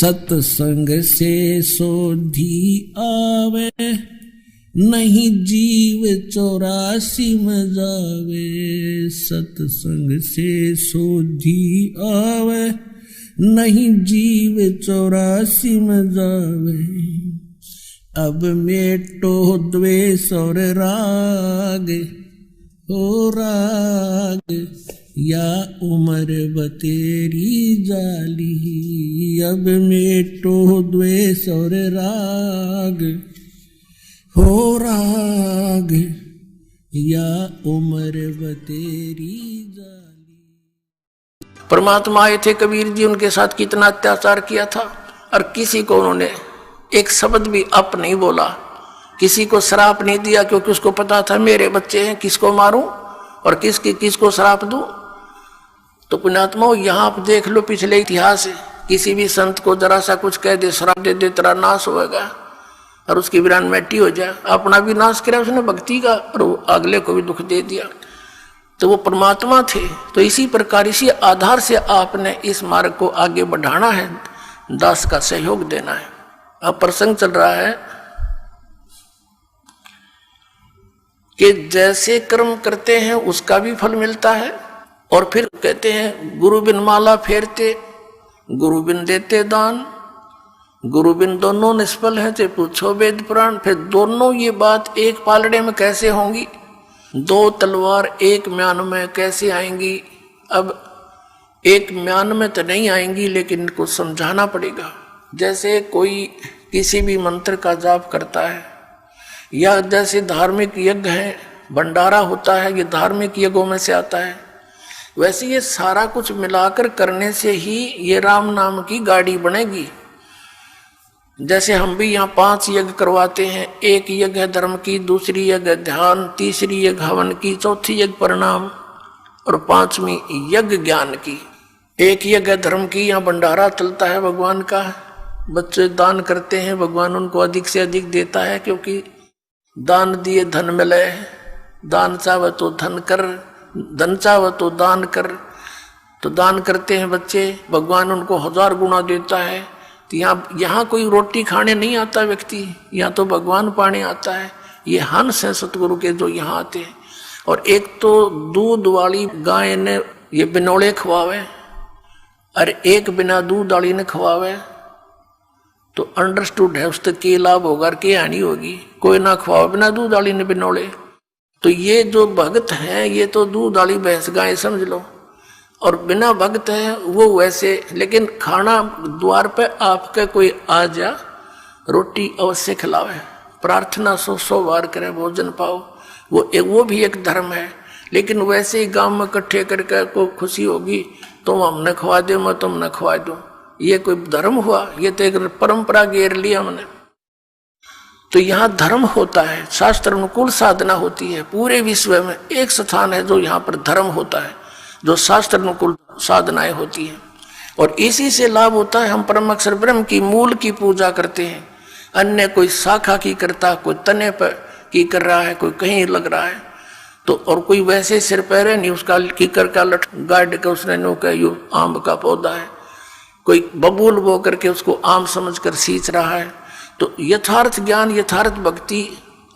सत्संग से सोधी आवे, नहीं जीव 84 में जावे। सत्संग से सोधी आवे, नहीं जीव 84 में जावे। अब मेटो द्वेष और राग, हो राग या उम्र बतेरी जाली। अब मेटो द्वेष और राग, हो राग या उम्र बतेरी जाली। परमात्मा आए थे कबीर जी, उनके साथ कितना अत्याचार किया था, और किसी को उन्होंने एक शब्द भी अप नहीं बोला, किसी को श्राप नहीं दिया, क्योंकि उसको पता था मेरे बच्चे हैं, किसको मारूं और किसको श्राप दूं। तो पुण्यात्माओं, यहाँ आप देख लो पिछले इतिहास है, किसी भी संत को जरा सा कुछ कह दे, श्राप दे दे, तेरा नाश होगा और उसकी वीरान मिट्टी हो जाए। अपना भी नाश किया उसने भक्ति का, और अगले को भी दुख दे दिया। तो वो परमात्मा थे। तो इसी प्रकार इसी आधार से आपने इस मार्ग को आगे बढ़ाना है, दास का सहयोग देना है। अब प्रसंग चल रहा है कि जैसे कर्म करते हैं उसका भी फल मिलता है, और फिर कहते हैं गुरु बिन माला फेरते, गुरु बिन देते दान, गुरु बिन दोनों निष्फल हैं, चाहे पूछो वेद पुराण। फिर दोनों ये बात एक पालड़े में कैसे होंगी, दो तलवार एक म्यान में कैसे आएंगी। अब एक म्यान में तो नहीं आएंगी, लेकिन इनको समझाना पड़ेगा। जैसे कोई किसी भी मंत्र का जाप करता है, या जैसे धार्मिक यज्ञ है, भंडारा होता है, ये धार्मिक यज्ञों में से आता है। वैसे ये सारा कुछ मिलाकर करने से ही ये राम नाम की गाड़ी बनेगी। जैसे हम भी यहाँ 5 यज्ञ करवाते हैं, एक यज्ञ है धर्म की, दूसरी यज्ञ ध्यान, तीसरी यज्ञ हवन की, चौथी यज्ञ प्रणाम, और 5वीं यज्ञ ज्ञान की। एक यज्ञ धर्म की, यहाँ भंडारा चलता है भगवान का, बच्चे दान करते हैं, भगवान उनको अधिक से अधिक देता है, क्योंकि दान दिए धन मिले, दान चाहे तो धन कर, धन चाहे तो दान कर। तो दान करते हैं बच्चे, भगवान उनको 1000 गुना देता है। तो यहाँ कोई रोटी खाने नहीं आता व्यक्ति, यहाँ तो भगवान पाने आता है। ये हंस है सतगुरु के जो यहाँ आते हैं। और एक तो दूध वाली गाय ने ये बिनौले खवावे, और एक बिना दूध वाली ने खवावे, तो अंडरस्टूड है उससे क्या लाभ होगा और क्या हानि होगी। कोई ना खवावे बिना दूध वाली ने बिनौले। तो ये जो भगत हैं ये तो दूध वाली भैंस गाय समझ लो, और बिना भगत है वो वैसे। लेकिन खाना द्वार पे आपके कोई आ जा, रोटी अवश्य खिलावे, प्रार्थना 100 बार करे, भोजन पाओ, वो भी एक धर्म है। लेकिन वैसे ही गांव में इकट्ठे करके को खुशी होगी, तुम हमने खवा दो, मैं तुमने खवा दूं, ये कोई धर्म हुआ? ये तो एक परंपरा घेर लिया हमने। तो यहाँ धर्म होता है, शास्त्र अनुकूल साधना होती है। पूरे विश्व में एक स्थान है जो यहाँ पर धर्म होता है, जो शास्त्र अनुकूल साधनाएं होती हैं, और इसी से लाभ होता है। हम परम अक्षर ब्रह्म की मूल की पूजा करते हैं, अन्य कोई शाखा की करता, कोई तने पर की कर रहा है, कोई कहीं लग रहा है। तो और कोई वैसे सिर पैर नहीं, उसका कीकर का लट गाड़ के उसने नो का यू आम का पौधा है, कोई बबूल बो करके उसको आम समझकर सींच रहा है। तो यथार्थ ज्ञान, यथार्थ भक्ति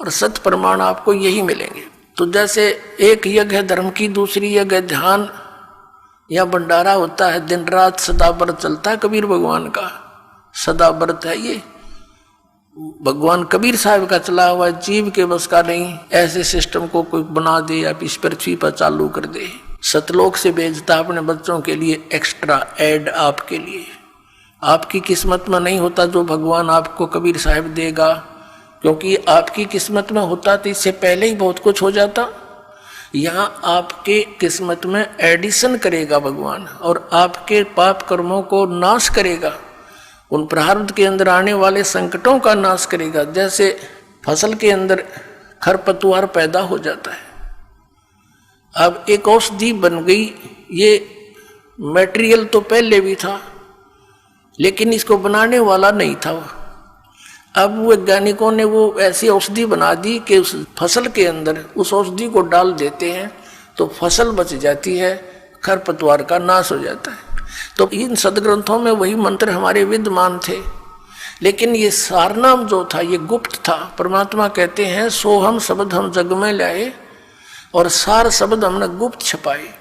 और सत्य प्रमाण आपको यही मिलेंगे। तो जैसे एक यज्ञ है धर्म की, दूसरी यज्ञ ध्यान या भंडारा होता है, दिन रात सदा व्रत चलता है कबीर भगवान का, सदा व्रत है ये। भगवान कबीर साहब का चला हुआ, जीव के बस का नहीं। ऐसे सिस्टम को कोई बना दे या इस पृथ्वी पर चालू कर दे, सतलोक से भेजता अपने बच्चों के लिए एक्स्ट्रा ऐड आपके लिए। आपकी किस्मत में नहीं होता जो भगवान आपको कबीर साहब देगा, क्योंकि आपकी किस्मत में होता तो इससे पहले ही बहुत कुछ हो जाता। यहाँ आपके किस्मत में एडिशन करेगा भगवान, और आपके पाप कर्मों को नाश करेगा, उन प्रारब्ध के अंदर आने वाले संकटों का नाश करेगा। जैसे फसल के अंदर खरपतवार पैदा हो जाता है, अब एक औषधि बन गई। ये मटेरियल तो पहले भी था, लेकिन इसको बनाने वाला नहीं था। अब वैज्ञानिकों ने वो ऐसी औषधि बना दी कि उस फसल के अंदर उस औषधि को डाल देते हैं तो फसल बच जाती है, खरपतवार का नाश हो जाता है। तो इन सदग्रंथों में वही मंत्र हमारे विद्यमान थे, लेकिन ये सारनाम जो था ये गुप्त था। परमात्मा कहते हैं सोहम शब्द हम जग में लाए और सार शब्द हमने गुप्त छपाए।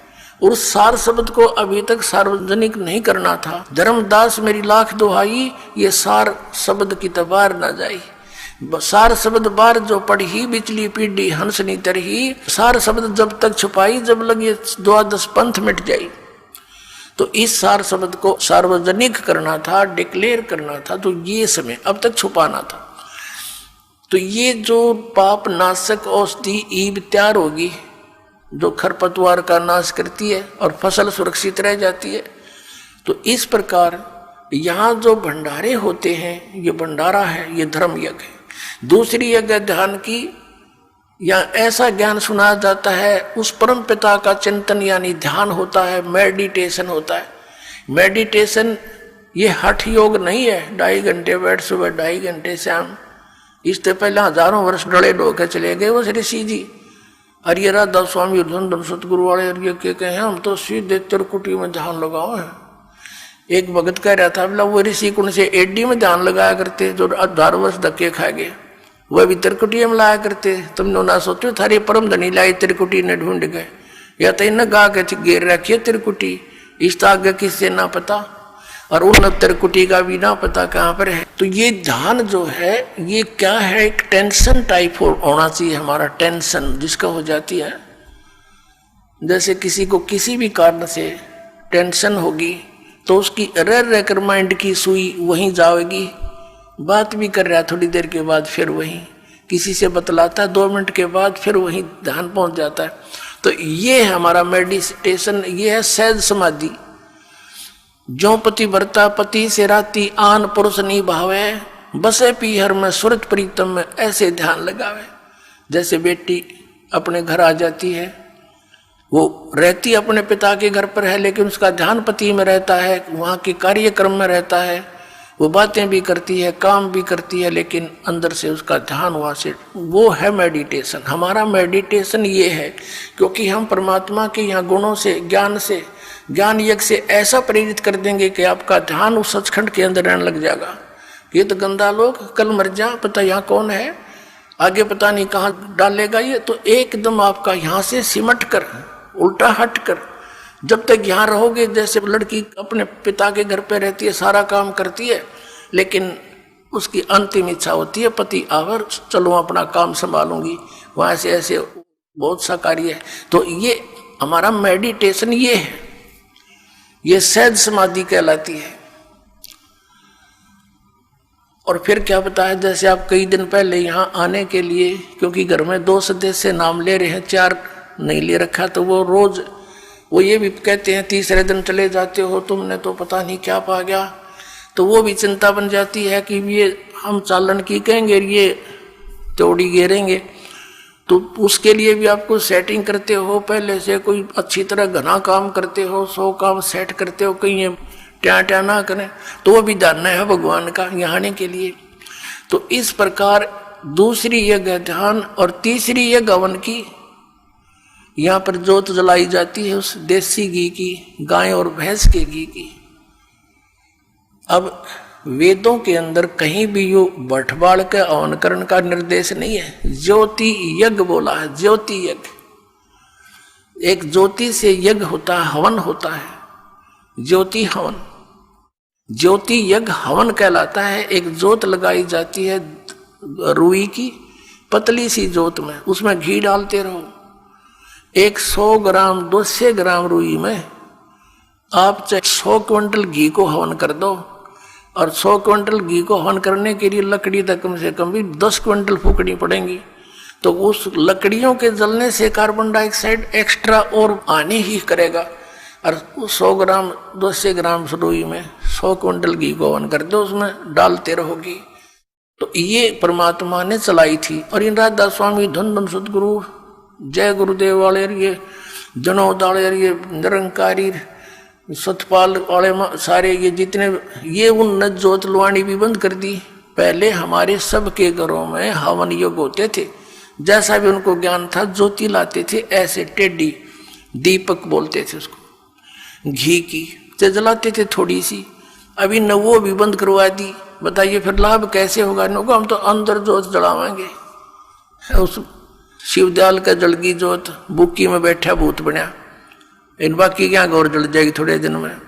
और उस सार शब्द को अभी तक सार्वजनिक नहीं करना था। धर्मदास मेरी लाख दुहाई, ये सार शब्द की तबार न जाई। सार शब्द बार जो पढ़ी बिचली पीढ़ी हंसनी तरही, सार शब्द जब तक छुपाई जब लगे द्वादश पंथ मिट जाई। तो इस सार शब्द को सार्वजनिक करना था, डिक्लेयर करना था, तो ये समय अब तक छुपाना था। तो ये जो पाप नाशक औषधि ईब तैयार होगी जो खरपतवार का नाश करती है और फसल सुरक्षित रह जाती है। तो इस प्रकार यहाँ जो भंडारे होते हैं, ये भंडारा है, ये धर्म यज्ञ है। दूसरी यज्ञ ध्यान की, या ऐसा ज्ञान सुनाया जाता है, उस परम पिता का चिंतन यानी ध्यान होता है, मेडिटेशन होता है। मेडिटेशन ये हठ योग नहीं है, 2.5 घंटे बैठ सुबह 2.5 घंटे शाम। इससे पहले हजारों वर्ष डड़े ढोके चले गए वो ऋषि जी। अरे राधा स्वामी धन सतगुरु वाले अरे के कहे हम तो सीधे तिरकुटी में ध्यान लगाओ है। एक भगत कह रहा था बोला वो ऋषि कुंड से एडी में ध्यान लगाया करते जो 18 वर्ष धक्के खा गए, वह भी तिरकुटी में लाया करते। तुमने ना सोचो थारी परम धनी लाई तिरकुटी ने ढूंढ गए, या तो इन गा के गिर रखिए तिरकुटी, इस आगे किससे ना पता, और उन तिरकुटी का भी ना पता कहाँ पर है। तो ये ध्यान जो है ये क्या है, एक टेंशन टाइप होना चाहिए हमारा, टेंशन जिसका हो जाती है। जैसे किसी को किसी भी कारण से टेंशन होगी तो उसकी रह रहकर माइंड की सुई वहीं जाएगी, बात भी कर रहा है थोड़ी देर के बाद फिर वहीं किसी से बतलाता है, 2 मिनट के बाद फिर वहीं ध्यान पहुंच जाता है। तो ये है हमारा मेडिटेशन, ये है सहज समाधि। जो पति भरता पति से राती आन पुरुष नहीं भावे, बसे पीहर में सूरत प्रीतम में ऐसे ध्यान लगावे। जैसे बेटी अपने घर आ जाती है, वो रहती अपने पिता के घर पर है लेकिन उसका ध्यान पति में रहता है, वहाँ के कार्यक्रम में रहता है, वो बातें भी करती है काम भी करती है, लेकिन अंदर से उसका ध्यान वहाँ से, वो है मेडिटेशन। हमारा मेडिटेशन ये है, क्योंकि हम परमात्मा के यहाँ गुणों से ज्ञान यज्ञ से ऐसा प्रेरित कर देंगे कि आपका ध्यान उस सचखंड के अंदर रहने लग जाएगा। ये तो गंदा लोग कल मर जा, पता यहाँ कौन है, आगे पता नहीं कहाँ डालेगा ये, तो एकदम आपका यहाँ से सिमट कर उल्टा हट कर जब तक यहाँ रहोगे। जैसे लड़की अपने पिता के घर पे रहती है, सारा काम करती है, लेकिन उसकी अंतिम इच्छा होती है पति आवर चलो अपना काम संभालूंगी, वहाँ से ऐसे बहुत सा कार्य है। तो ये हमारा मेडिटेशन ये है, ये सहज समाधि कहलाती है। और फिर क्या बताया, जैसे आप कई दिन पहले यहाँ आने के लिए, क्योंकि घर में 2 सदस्य नाम ले रहे हैं, 4 नहीं ले रखा, तो वो रोज वो ये भी कहते हैं 3रे दिन चले जाते हो, तुमने तो पता नहीं क्या पा गया। तो वो भी चिंता बन जाती है कि ये हम चालन की कहेंगे, ये तोड़ी गिरेंगे। तो उसके लिए भी आपको सेटिंग करते हो, पहले से कोई अच्छी तरह घना काम करते हो, 100 काम सेट करते हो, कहीं ये ट्या ना करें। तो वो भी जानना है भगवान का यहाँ आने के लिए। तो इस प्रकार दूसरी यज्ञ ध्यान और तीसरी यज्ञ हवन की, यहाँ पर जोत जलाई जाती है उस देसी घी की, गाय और भैंस के घी की। अब वेदों के अंदर कहीं भी यो बटवाड़ के हवन करने का निर्देश नहीं है। ज्योति यज्ञ बोला है, ज्योति यज्ञ, एक ज्योति से यज्ञ होता है, हवन होता है, ज्योति हवन। ज्योति यज्ञ हवन कहलाता है। एक जोत लगाई जाती है रुई की, पतली सी जोत में, उसमें घी डालते रहो। 100 ग्राम 200 ग्राम रुई में आप चाहे 100 क्विंटल घी को हवन कर दो, और 100 क्विंटल घी को हवन करने के लिए लकड़ी तक कम से कम भी 10 क्विंटल फूकनी पड़ेंगी। तो उस लकड़ियों के जलने से कार्बन डाइऑक्साइड एक्स्ट्रा और आने ही करेगा। और 100 ग्राम 200 ग्राम रुई में 100 क्विंटल घी को हवन कर दो, उसमें डालते रहोगी। तो ये परमात्मा ने चलाई थी। और इन राधा स्वामी धन धन सतगुरु जय गुरुदेव वाले, ये जनोद वाले, ये निरंकारी सतपाल वाले, सारे ये जितने, ये उन जोत लुआनी भी बंद कर दी। पहले हमारे सबके घरों में हवन योग होते थे, जैसा भी उनको ज्ञान था ज्योति लाते थे, ऐसे टेढ़ी दीपक बोलते थे उसको, घी की जलाते थे थोड़ी सी, अभी न वो भी बंद करवा दी। बताइए फिर लाभ कैसे होगा? इनको हम तो अंदर जोत जलावाएंगे, उस शिवदयाल का जलगी जोत, बुक्की में बैठा भूत बना, इन बाकी क्या गौर जल जाएगी थोड़े दिन में।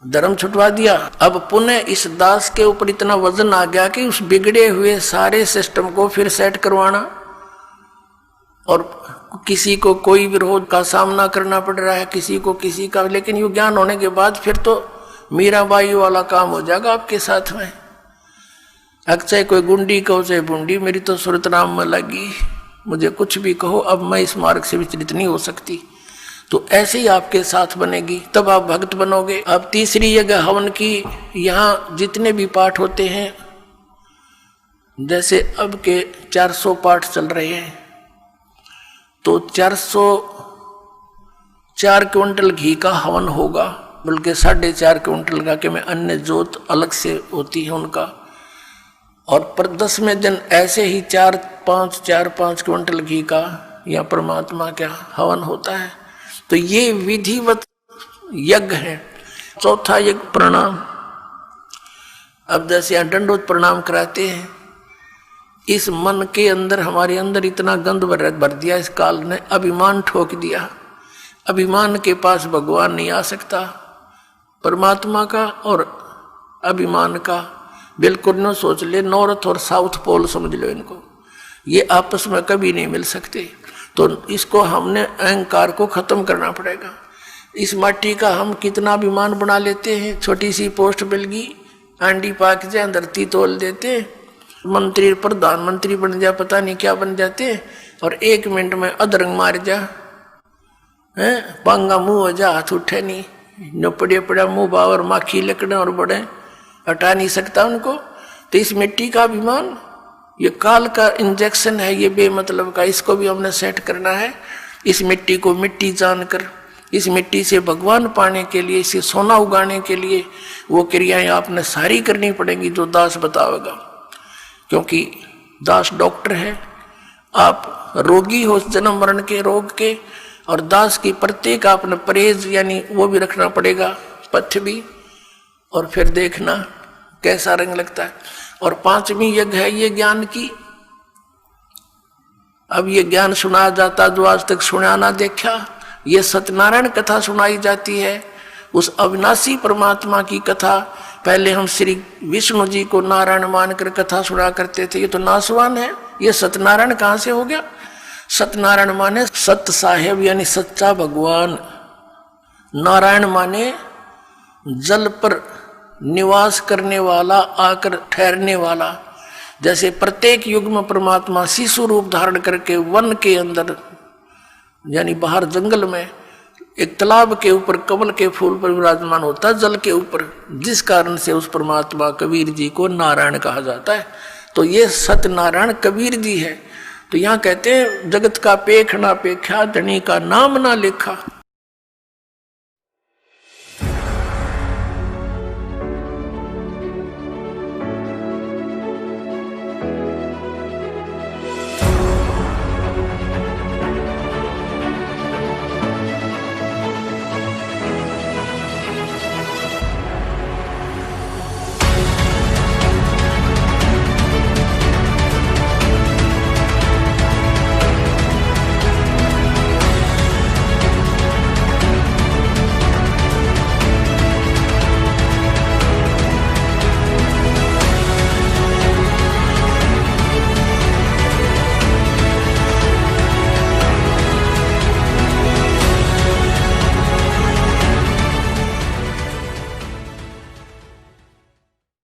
धर्म छुटवा दिया। अब पुनः इस दास के ऊपर इतना वजन आ गया कि उस बिगड़े हुए सारे सिस्टम को फिर सेट करवाना, और किसी को कोई विरोध का सामना करना पड़ रहा है, किसी को किसी का। लेकिन ये ज्ञान होने के बाद फिर तो मीराबाई वाला काम हो जाएगा आपके साथ में। चाहे कोई गुंडी कहो चाहे बुंडी, मेरी तो सुरत नाम में लगी, मुझे कुछ भी कहो, अब मैं इस मार्ग से विचलित नहीं हो सकती। तो ऐसे ही आपके साथ बनेगी, तब आप भक्त बनोगे। अब तीसरी जगह हवन की, यहाँ जितने भी पाठ होते हैं, जैसे अब के 400 पाठ चल रहे हैं, तो 404 क्विंटल घी का हवन होगा, बल्कि 4.5 क्विंटल का, कि में अन्य जोत अलग से होती है उनका। और पर 10वें दिन ऐसे ही 4-5 क्विंटल घी का या परमात्मा का हवन होता है। तो ये विधिवत यज्ञ है। चौथा यज्ञ प्रणाम। अब जैसे यहाँ दंडोत प्रणाम कराते हैं, इस मन के अंदर, हमारे अंदर इतना गंद भर दिया इस काल ने, अभिमान ठोक दिया। अभिमान के पास भगवान नहीं आ सकता, परमात्मा का और अभिमान का बिल्कुल न सोच ले, नॉर्थ और साउथ पोल समझ लो इनको, ये आपस में कभी नहीं मिल सकते। तो इसको हमने अहंकार को खत्म करना पड़ेगा। इस माटी का हम कितना अभिमान बना लेते हैं, छोटी सी पोस्ट मिल गई, आंडी पाक जाए, धरती तोल देते, मंत्री प्रधानमंत्री बन जा, पता नहीं क्या बन जाते, और 1 मिनट में अधरंग मार जा, पांगा मुंह हो जा, हाथ उठे नहीं, न पड़े पड़ा मुंह बावर माखी लकड़े और बड़े, हटा नहीं सकता उनको। तो इस मिट्टी का अभिमान, ये काल का इंजेक्शन है, ये बेमतलब का, इसको भी हमने सेट करना है। इस मिट्टी को मिट्टी जानकर, इस मिट्टी से भगवान पाने के लिए, इसे सोना उगाने के लिए वो क्रियाएं आपने सारी करनी पड़ेंगी जो दास बतावेगा। क्योंकि दास डॉक्टर है, आप रोगी हो जन्म मरण के रोग के, और दास की प्रत्येक आपने परहेज यानी वो भी रखना पड़ेगा, पथ्य भी, और फिर देखना कैसा रंग लगता है। और 5वीं यज्ञ है ये ज्ञान की। अब ये ज्ञान सुनाया जाता जो आज तक सुना ना देखा, ये सत्यनारायण कथा सुनाई जाती है, उस अविनाशी परमात्मा की कथा। पहले हम श्री विष्णु जी को नारायण मानकर कथा सुना करते थे, ये तो नासवान है, ये सत्यनारायण कहाँ से हो गया? सत्यनारायण माने सत्य साहेब यानी सच्चा भगवान, नारायण माने जल पर निवास करने वाला, आकर ठहरने वाला। जैसे प्रत्येक युग में परमात्मा शिशु रूप धारण करके वन के अंदर यानी बाहर जंगल में एक तालाब के ऊपर कमल के फूल पर विराजमान होता है, जल के ऊपर, जिस कारण से उस परमात्मा कबीर जी को नारायण कहा जाता है। तो ये सत्यनारायण कबीर जी है। तो यहाँ कहते हैं जगत का पेख ना पेखा, धनी का नाम ना लेखा।